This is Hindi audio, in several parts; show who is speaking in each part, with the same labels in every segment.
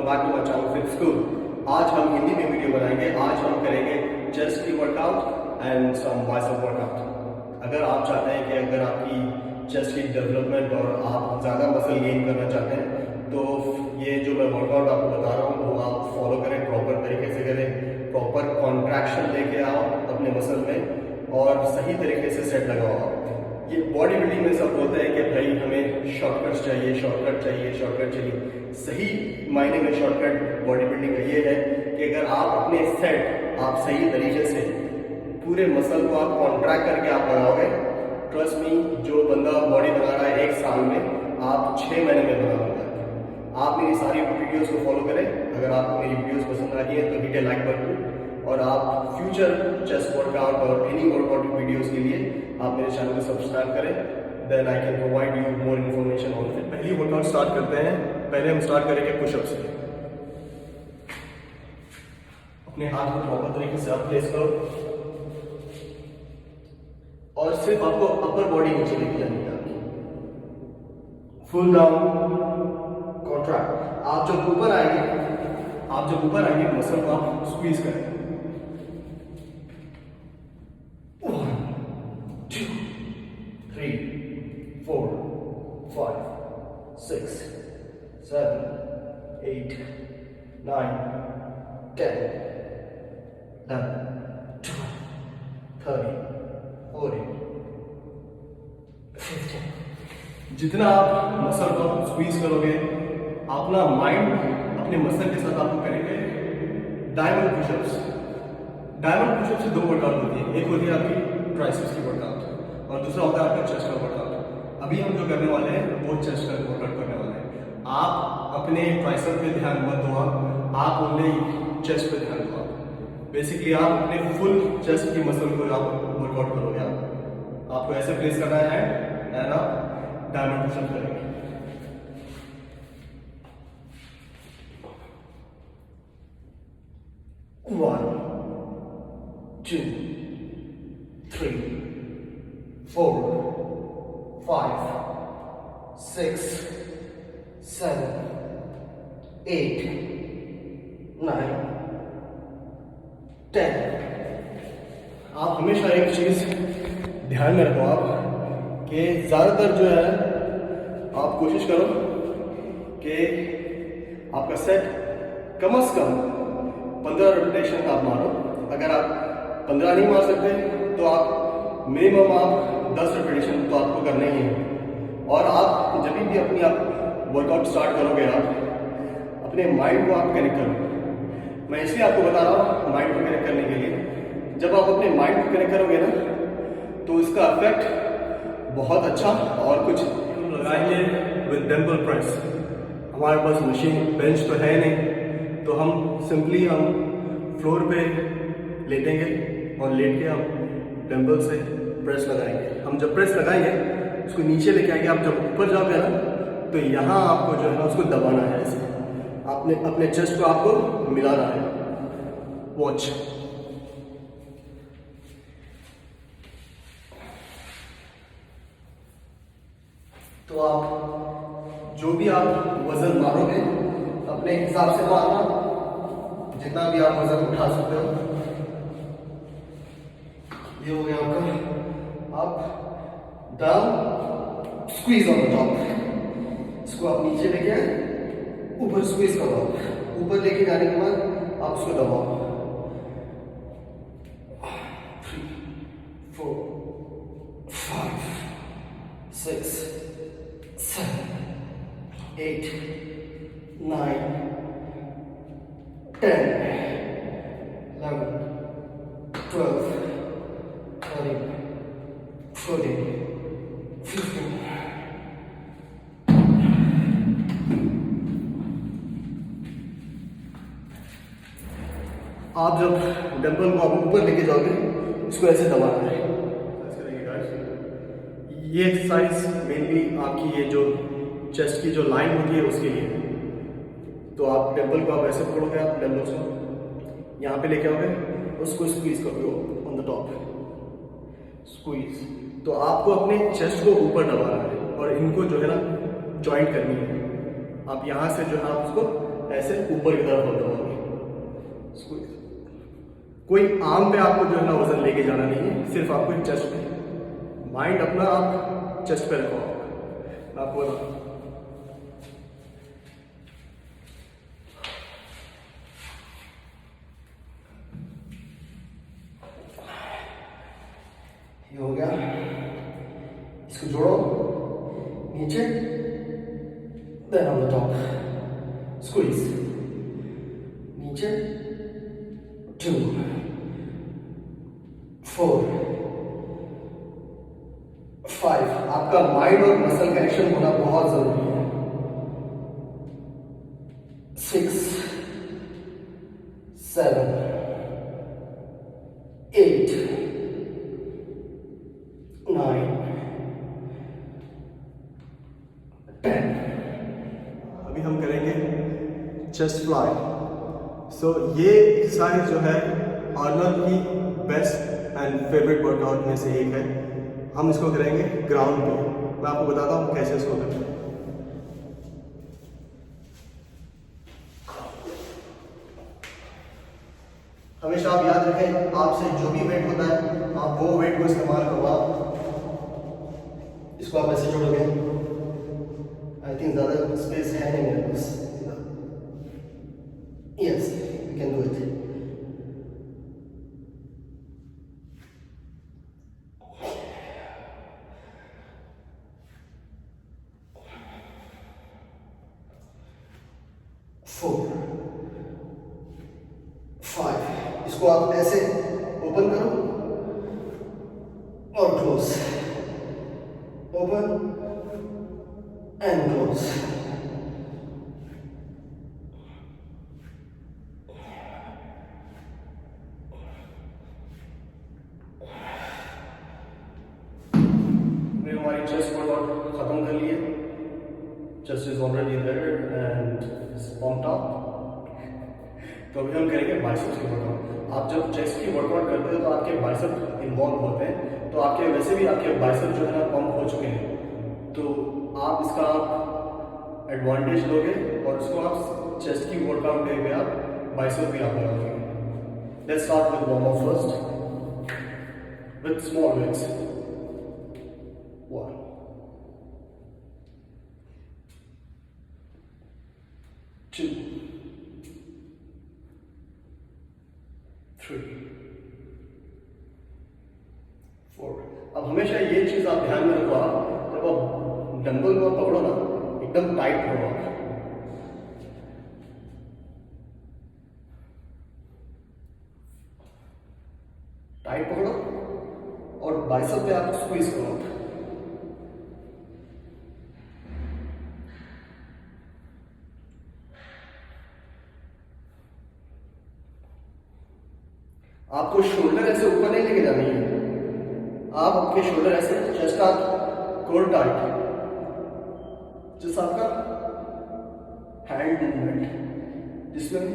Speaker 1: Back to my channel fit school. आज हम हिंदी में वीडियो बनाएंगे। आज हम करेंगे चेस्ट की workout and some bicep workout. अगर आप चाहते हैं कि अगर आपकी चेस्ट की डेवलपमेंट और आप ज़्यादा मसल गेन करना चाहते हैं तो ये जो मैं वर्कआउट आपको बता रहा हूँ वो आप फॉलो करें, प्रॉपर तरीके से करें, प्रॉपर कॉन्ट्रैक्शन लेके आओ अपने मसल में और सही तरीके से सेट लगाओ। ये बॉडी बिल्डिंग में सब बोलते हैं कि भाई हमें शॉर्टकट चाहिए, शॉर्टकट चाहिए, शॉर्टकट चाहिए। सही मायने में शॉर्टकट बॉडी बिल्डिंग का ये है कि अगर आप अपने सेट आप सही तरीके से पूरे मसल को आप कॉन्ट्रैक्ट करके आप बनाओगे, ट्रस्ट मी, जो बंदा बॉडी बना रहा है 1 साल में आप 6 महीने में बना लोगे। आप मेरी सारी वीडियोस को फॉलो करें। अगर आपको मेरी वीडियोस पसंद आ रही है तो हिट ए लाइक बटन, और आप फ्यूचर चेस्ट वर्कआउट और एनी वर्कआउट वीडियोस के लिए आप मेरे चैनल को सब्सक्राइब करें। Then I can provide you more information on it. पहली वर्कआउट स्टार्ट करते हैं। पहले हम स्टार्ट करेंगे पुशअप से। अपने हाथ को प्रॉपर तरीके से आप प्लेस करो और सिर्फ आपको अपर बॉडी नीचे लेके जानी है आपकी। Full down contract. आप जब ऊपर आएंगे मसल को आप स्क्वीज करें। 1 2 3 4 5 6 7 8 9 10 11 12 13 14 15। जितना आप मसल को स्क्वीज करोगे, अपना माइंड अपने मसल के साथ आपको करेंगे डायमंड पुशअप्स। डायमंड पुशअप से 2 वर्कआउट होती है। एक होती है आपकी ट्राइसेप्स की वर्कआउट और दूसरा होता है आपका चेस्ट का वर्कआउट। अभी हम जो करने वाले हैं वो चेस्ट का वर्कआउट करने वाले हैं। आप अपने ट्राइसेप पे ध्यान मत दो, आप ओनली चेस्ट पे ध्यान दो। बेसिकली आप अपने फुल चेस्ट की मसल को आप वर्कआउट करोगे। आपको ऐसे प्लेस करना है एंड आप डायमंड पुशअप करेंगे। 1 2 3 4 5 6 7 8 9 10। आप हमेशा एक चीज ध्यान में रखो आप कि ज़्यादातर जो है आप कोशिश करो कि आपका सेट कम से कम 15 रेपिटेशन आप मारो। अगर आप 15 नहीं मार सकते तो आप मिनिमम आप 10 रेपिटेशन तो आपको करना ही है। और आप जब भी अपनी आप वर्कआउट स्टार्ट करोगे आप अपने माइंड को आप कनेक्ट करो। मैं इसलिए आपको बता रहा हूँ माइंड को कनेक्ट करने के लिए। जब आप अपने माइंड को कनेक्ट करोगे ना तो इसका इफेक्ट बहुत अच्छा। और कुछ हम लगाएंगे विद डंबल प्रेस। हमारे पास मशीन बेंच तो है नहीं, तो हम सिंपली हम फ्लोर पे लेटेंगे और लेट के हम डंबल से प्रेस लगाएंगे। हम जब प्रेस लगाएंगे उसको नीचे लेके आएंगे। आप जब ऊपर जाओगे ना तो यहाँ आपको जो है ना उसको दबाना है। ऐसे आपने अपने चेस्ट को आपको मिलाना है। वॉच। तो आप जो भी आप वजन मारोगे अपने हिसाब से मारना, जितना भी आप वजन उठा सकते हो। ये हो गया आपका। आप down squeeze on the top. इसको आप नीचे लेके ऊपर स्क्वीज करो। ऊपर लेके जाने के बाद आप उसको दबाओ। 3 4 5 6 7 8 9 10 11 12 13 14 15। आप जब डंबल को आप ऊपर लेके जाओगे इसको ऐसे दबाना है। ये एक्सरसाइज मेनली आपकी ये जो चेस्ट की जो लाइन होती है उसके लिए। तो आप डंबल को आप ऐसे पकड़ोगे, आप डंबल को यहाँ पे लेके आओगे, उसको स्क्वीज करोगे ऑन द टॉप, स्क्वीज। तो आपको अपने चेस्ट को ऊपर दबाना है और इनको जो है ना जॉइंट करनी है। आप यहाँ से जो है आप उसको ऐसे ऊपर की तरफ दबाओगे। कोई आर्म पे आपको जो है ना वजन लेके जाना नहीं है, सिर्फ आपको चेस्ट पे, माइंड अपना आप चेस्ट पे रखो। मैं आपको बताऊँ, ये हो गया। इसको जोड़ो नीचे, then on the top squeeze, नीचे 2 4 5। आपका माइंड और मसल कनेक्शन होना बहुत जरूरी है। 6 7 8 9 10। अभी हम करेंगे चेस्ट फ्लाई। सो ये एक्सरसाइज जो है आर्नल्ड की बेस्ट एंड फेवरेट वर्कआउट में से एक है। हम इसको करेंगे ग्राउंड पे। मैं आपको बताता हूँ कैसे इसको करते हैं। हमेशा आप याद रखें, आपसे जो भी वेट होता है आप वो वेट को इस्तेमाल करो। आप इसको आप ऐसे जोड़ोगे। आई थिंक ज़्यादा स्पेस है नहीं मेरे पास। Yes, we can do it. इसको आप ऐसे ओपन करो और क्लोज, ओपन एंड क्लोज। हमने हमारी चेस्ट वर्कआउट खत्म कर लिए। Chest is already there and pumped up. तो अभी हम करेंगे बाइसेप्स की वर्कआउट। आप जब चेस्ट की वर्कआउट करते हो तो आपके बाइसेप इन्वॉल्व होते हैं, तो आपके वैसे भी आपके बाइसेप जो है ना पंप हो चुके हैं, तो आप इसका एडवांटेज लोगे और इसको आप चेस्ट की वर्कआउट डे पे आप बाइसेप भी आप लगाओगे। Let's start with warm up first with small weights. 1 2 3 4। अब हमेशा ये चीज आप ध्यान में रखो, आप जब आप डंबल को पकड़ो ना एकदम टाइट करो। आप टाइट पकड़ो और बाइसेप पे आप स्क्वीज करो। आपको शोल्डर ऐसे ऊपर नहीं लेके जानी है। आप आपके शोल्डर ऐसे, चेस्ट का कोर टाइट, जिस आपका हैंड मूवमेंट जिसमें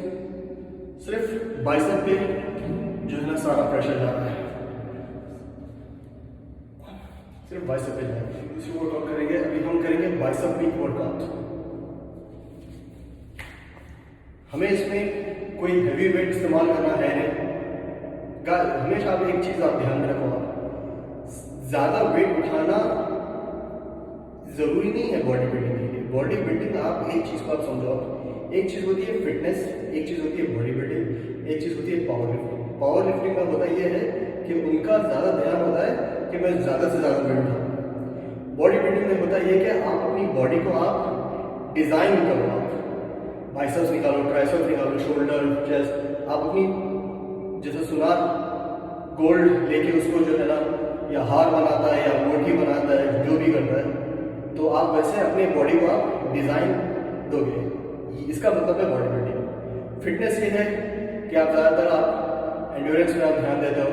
Speaker 1: सिर्फ बाइसेप पे जो है ना सारा प्रेशर जा रहा है, सिर्फ बाइसेप पे जाएगा। दूसरी वर्कआउट करेंगे। अभी हम करेंगे बाइसेप वीक वर्कआउट। हमें इसमें कोई हैवी वेट इस्तेमाल करना है नहीं। हमेशा आप एक चीज आप ध्यान में रखो, ज्यादा वेट उठाना जरूरी नहीं है बॉडी बिल्डिंग के लिए। बॉडी बिल्डिंग आप एक चीज को आप समझो, एक चीज होती है फिटनेस, एक चीज होती है बॉडी बिल्डिंग, एक चीज होती है पावर लिफ्टिंग। पावर लिफ्टिंग में होता यह है कि उनका ज्यादा ध्यान होता है कि मैं ज्यादा से ज्यादा वेट उठाऊं। बॉडी बिल्डिंग में होता यह कि आप अपनी बॉडी को आप डिजाइन करो। आप बाइसेप्स निकालो, ट्राइसेप्स निकालो, शोल्डर, चेस्ट। आप अपनी जैसे सुनार गोल्ड लेके उसको जो है ना या हार बनाता है या मोटी बनाता है, जो भी करता है, तो आप वैसे अपने बॉडी को आप डिजाइन दोगे। इसका मतलब है बॉडी बिल्डिंग। फिटनेस ये है कि आप ज़्यादातर आप एंड्योरेंस में आप ध्यान देते हो,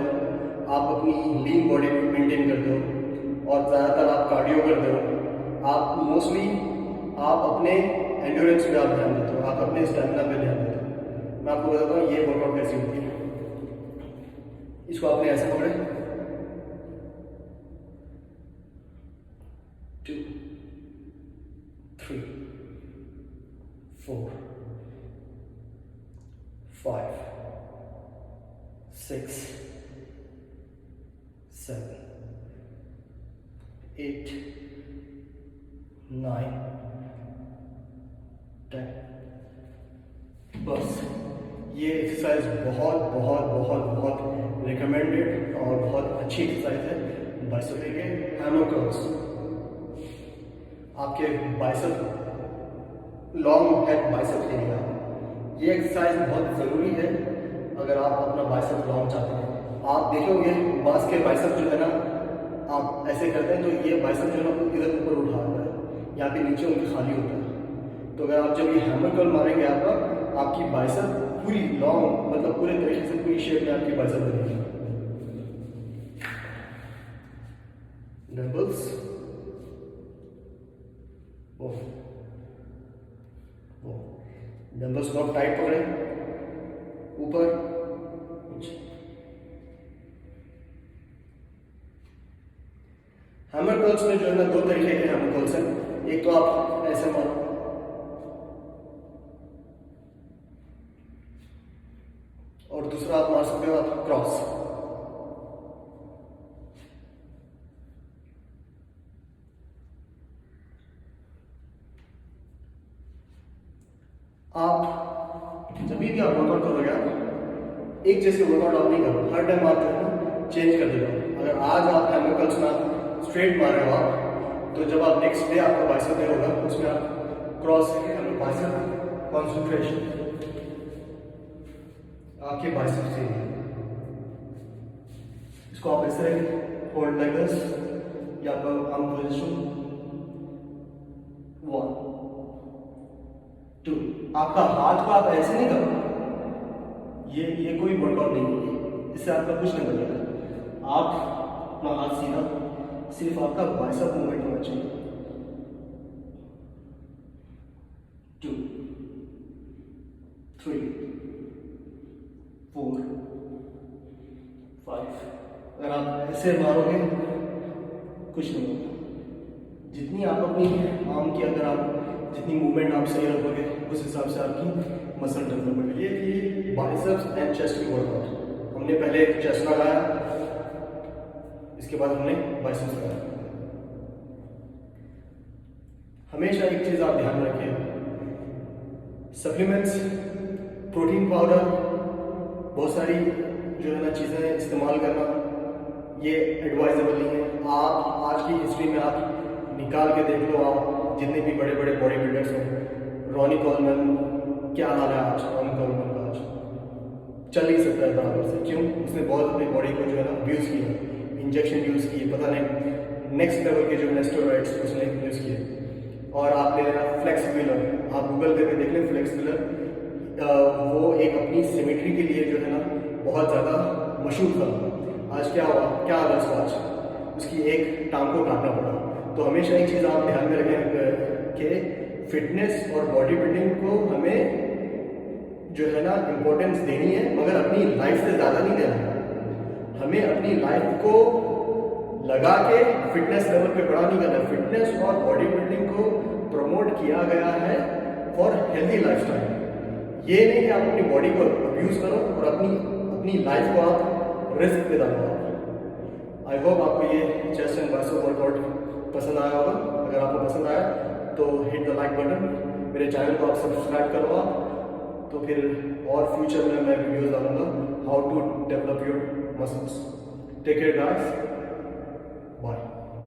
Speaker 1: आप अपनी लीन बॉडी मेंटेन करते हो और ज़्यादातर आप कार्डियो करते हो। आप मोस्टली आप अपने एंड्योरेंस पे आप ध्यान देते हो, आप अपने स्टेमिना पे ध्यान देते हो। मैं आपको बताता हूँ ये वर्कआउट कैसी होती है। इसको आपने ऐसे पकड़े, 2 3 4 5 6 7 8 9 10। बस ये एक्सरसाइज बहुत बहुत बहुत बहुत रिकमेंडेड और बहुत अच्छी एक्सरसाइज है बाइसेप के हैमर कर्ल्स। आपके बाइसेप लॉन्ग हेड बाइसेप के लिए ये एक्सरसाइज बहुत ज़रूरी है अगर आप अपना बाइसेप लॉन्ग चाहते हैं। आप देखोगे बांस के बाइसेप जो है ना, आप ऐसे करते हैं तो ये बाइसेप जो है ना इधर ऊपर उठाता है, यहाँ पे नीचे उनके खाली होता है। तो अगर आप जब ये हैमर कर्ल मारेंगे आपकी बाइसेप पूरी लॉन्ग, मतलब पूरे तरीके से पूरी शेप में आपकी बाइसेप बनेगी। डंबल्स डंबल्स बहुत टाइट पकड़े, ऊपर नीचे। हैमर कर्ल्स में जो है ना दो तरीके के हैमर कर्ल्स हैं। एक तो आप ऐसे मारो, और दूसरा आप मार सकते हो आप क्रॉस। आप जब भी आप वर्कआउट करोगे एक जैसे वर्कआउट आप नहीं करो, हर टाइम आप जो है ना चेंज कर देगा। अगर आज आप हैमर कर्ल्स में स्ट्रेट मार रहे हो आप, तो जब आप नेक्स्ट डे आपका बाइसेप डे होगा उसमें आप क्रॉस हैमर बाइसेप कंसंट्रेशन आपके बाइसेप से। इसको आप ऐसे होल्ड लाइक दिस, या आपका आर्म पोजीशन 1 2। आपका हाथ को आप ऐसे नहीं करो, ये कोई वर्कआउट नहीं है, इससे आपका कुछ नहीं बनेगा। आप अपना हाथ सीधा, सिर्फ आपका बाइसेप मूवमेंट होना चाहिए। 2 3 4 5। अगर आप ऐसे मारोगे कुछ नहीं होगा। जितनी आप अपनी आर्म की, अगर आप जितनी मूवमेंट आप सही रखोगे उस हिसाब से आपकी मसल डेवलपमेंट। ये थी बाइसेप्स एंड चेस्ट की वर्कआउट। हमने पहले चेस्ट लगाया, इसके बाद हमने बाइसेप्स लगाया। हमेशा एक चीज आप ध्यान रखिए, सप्लीमेंट्स, प्रोटीन पाउडर, बहुत सारी जो है ना चीज़ें इस्तेमाल करना ये एडवाइजेबल नहीं है। आप आज की हिस्ट्री में आप निकाल के देख लो, आप जितने भी बड़े बड़े बॉडी बिल्डर्स हैं, रॉनी कॉलमैन, क्या हाल है आज रॉनी कॉलमैन का? आज चल नहीं सकता है बराबर से। क्यों? उसने बहुत अपनी बॉडी को जो है ना अब्यूज़ किया, इंजेक्शन यूज़ किए, पता नहीं नेक्स्ट लेवल के जो है स्टेरॉइड्स उसने यूज़ किए। और आप ले लेना फ्लेक्स व्हीलर, आप गूगल करके देख लें फ्लेक्स व्हीलर, वो एक अपनी सिमेट्री के लिए जो है ना बहुत ज़्यादा मशहूर था। आज क्या हुआ, क्या हाल है उसका? आज उसकी एक टांग को काटना पड़ा। तो हमेशा एक चीज़ आप ध्यान में रखें कि फिटनेस और बॉडी बिल्डिंग को हमें जो है ना इम्पोर्टेंस देनी है, मगर अपनी लाइफ से ज़्यादा नहीं देना है। हमें अपनी लाइफ को लगा के फिटनेस लेवल पे बड़ा नहीं करना। फिटनेस और बॉडी बिल्डिंग को प्रमोट किया गया है फॉर हेल्दी लाइफस्टाइल। ये नहीं कि आप अपनी बॉडी को अब्यूज़ करो और अपनी लाइफ को आप रिस्क पे डालो। आई होप आपको ये चेस्ट एंड बाइसेप वर्कआउट पसंद आया होगा। अगर आपको पसंद आया तो हिट द लाइक बटन, मेरे चैनल को आप सब्सक्राइब करो आप, तो फिर और फ्यूचर में मैं वीडियोस डालूंगा how to develop your muscles. Take care guys, bye.